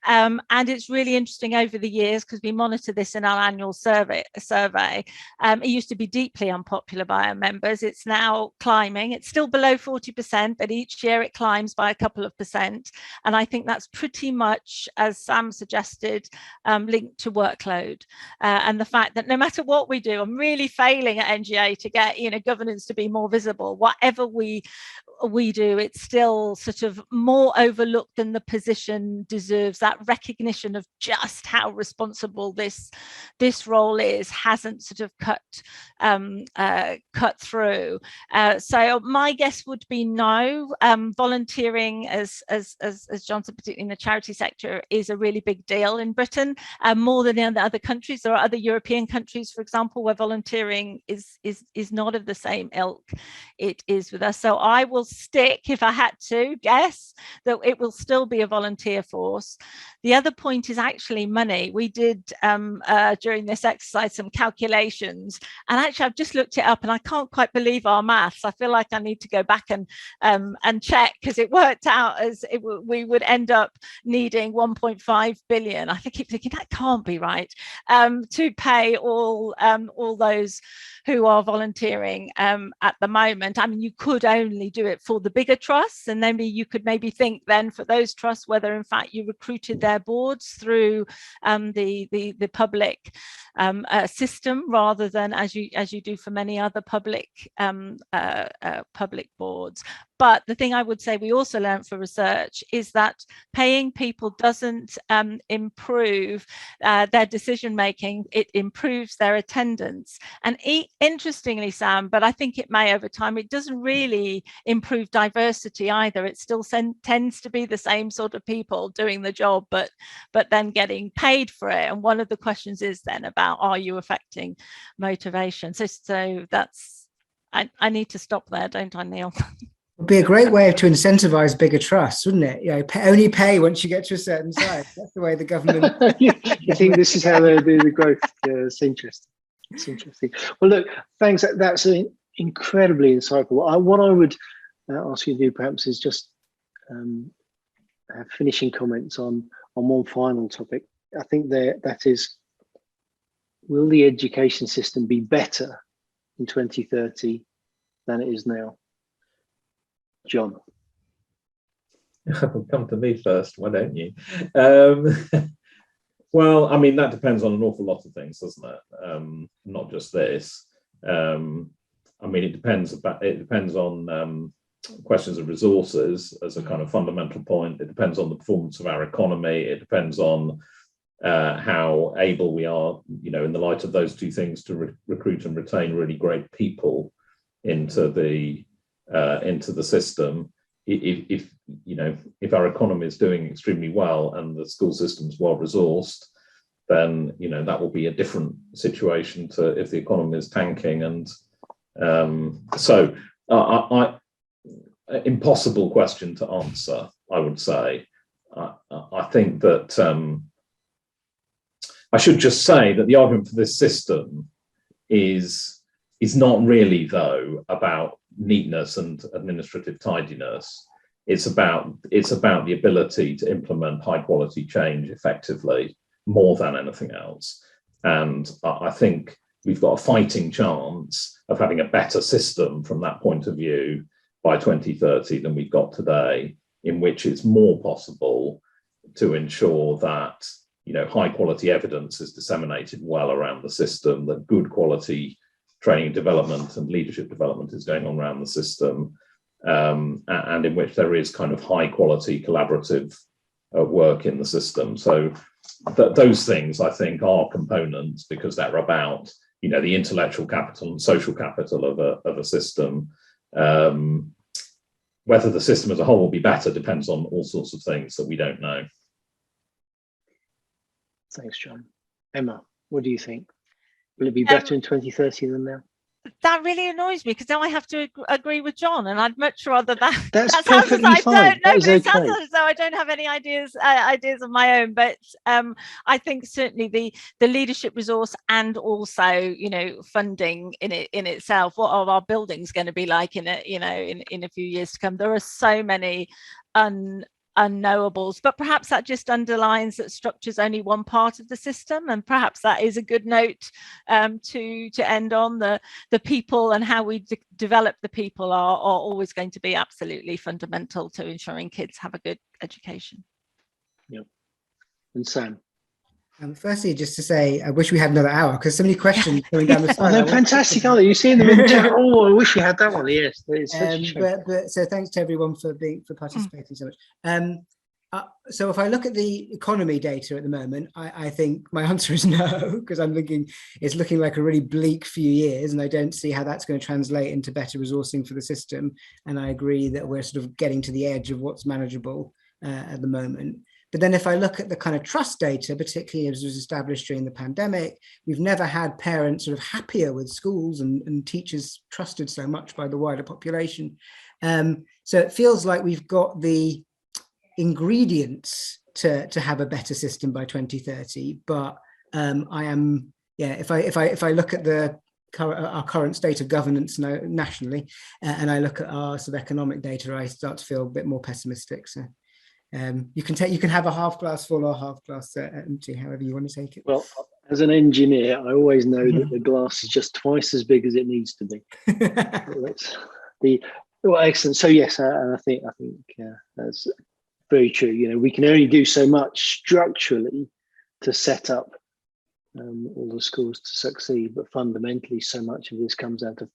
and it's really interesting over the years, because we monitor this in our annual survey. It used to be deeply unpopular by our members. It's now climbing. It's still below 40%, but each year it climbs by a couple of percent, and I think that's pretty much, as Sam suggested, linked to workload, and the fact that no matter what we do, I'm really failing at NGA to get governance to be more visible. Whatever we we do, it's still sort of more overlooked than the position deserves. That recognition of just how responsible this role is hasn't sort of cut through. So my guess would be no. Volunteering, as John said, particularly in the charity sector, is a really big deal in Britain, more than in other countries. There are other European countries, for example, where volunteering is not of the same ilk it is with us. So I will stick, if I had to guess, that it will still be a volunteer force. The other point is actually money. We did during this exercise some calculations, and actually I've just looked it up and I can't quite believe our maths. I feel like I need to go back and check, because it worked out as we would end up needing 1.5 billion. I keep thinking that can't be right, to pay all those who are volunteering at the moment. I mean, you could only do it for the bigger trusts, and then you could maybe think then for those trusts whether in fact you recruited their boards through the public system, rather than as you do for many other public boards. But the thing I would say we also learned for research is that paying people doesn't improve their decision making. It improves their attendance. And interestingly, Sam, but I think it may over time, it doesn't really improve diversity either. It still tends to be the same sort of people doing the job, but then getting paid for it. And one of the questions is then about, are you affecting motivation? So that's, I need to stop there, don't I, Neil? Would be a great way to incentivize bigger trusts, wouldn't it? Only pay once you get to a certain size. That's the way the government. I think this is how they do the growth. It's interesting. It's interesting. Well, look, thanks. That's incredibly insightful. What I would ask you to do perhaps is just have finishing comments on one final topic. I think that is, will the education system be better in 2030 than it is now? John. Come to me first, why don't you? Well, I mean, that depends on an awful lot of things, doesn't it? Not just this. I mean, it depends on questions of resources as a kind of fundamental point. It depends on the performance of our economy. It depends on how able we are, in the light of those two things, to recruit and retain really great people into the system. If our economy is doing extremely well and the school system's well resourced, then that will be a different situation to if the economy is tanking. And so impossible question to answer, I would say. I think that I should just say that the argument for this system is not really, though, about neatness and administrative tidiness. It's about the ability to implement high quality change effectively, more than anything else. And I think we've got a fighting chance of having a better system from that point of view by 2030 than we've got today, in which it's more possible to ensure that high quality evidence is disseminated well around the system, that good quality training development and leadership development is going on around the system, and in which there is kind of high quality collaborative work in the system. So those things, I think, are components, because they're about the intellectual capital and social capital of a system. Whether the system as a whole will be better depends on all sorts of things that we don't know. Thanks, John. Emma, what do you think? Will it be better in 2030 than now? That really annoys me, because now I have to agree with John, and I'd much rather that. That's perfectly fine. It sounds as though I don't have any ideas of my own. But I think certainly the leadership resource, and also funding in itself. What are our buildings going to be like in a few years to come? There are so many unknowables, but perhaps that just underlines that structure is only one part of the system, and perhaps that is a good note to end on. The people and how we develop the people are always going to be absolutely fundamental to ensuring kids have a good education. Yep. And Sam? Firstly, just to say, I wish we had another hour because so many questions coming down the Oh, side. they're fantastic, aren't they? You see them in the chat. Oh, I wish we had that one. Yes, it's such a shame. But so thanks to everyone for participating so much. So if I look at the economy data at the moment, I think my answer is no, because I'm thinking it's looking like a really bleak few years, and I don't see how that's going to translate into better resourcing for the system. And I agree that we're sort of getting to the edge of what's manageable at the moment. But then if I look at the kind of trust data, particularly as was established during the pandemic, we've never had parents sort of happier with schools and teachers trusted so much by the wider population. So it feels like we've got the ingredients to have a better system by 2030. But if I look at our current state of governance nationally, and I look at our sort of economic data, I start to feel a bit more pessimistic. So you can have a half glass full or half glass empty, however you want to take it. Well, as an engineer, I always know that the glass is just twice as big as it needs to be. Well, excellent. So yes, and I think that's very true. You know, we can only do so much structurally to set up all the schools to succeed, but fundamentally, so much of this comes out of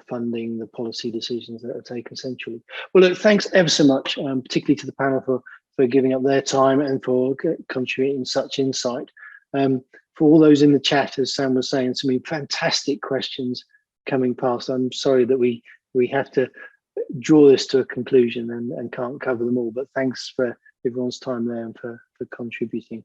funding, the policy decisions that are taken centrally. Well, look, thanks ever so much, particularly to the panel for giving up their time and for contributing such insight. For all those in the chat, as Sam was saying, some fantastic questions coming past. I'm sorry that we have to draw this to a conclusion and can't cover them all, but thanks for everyone's time there and for contributing.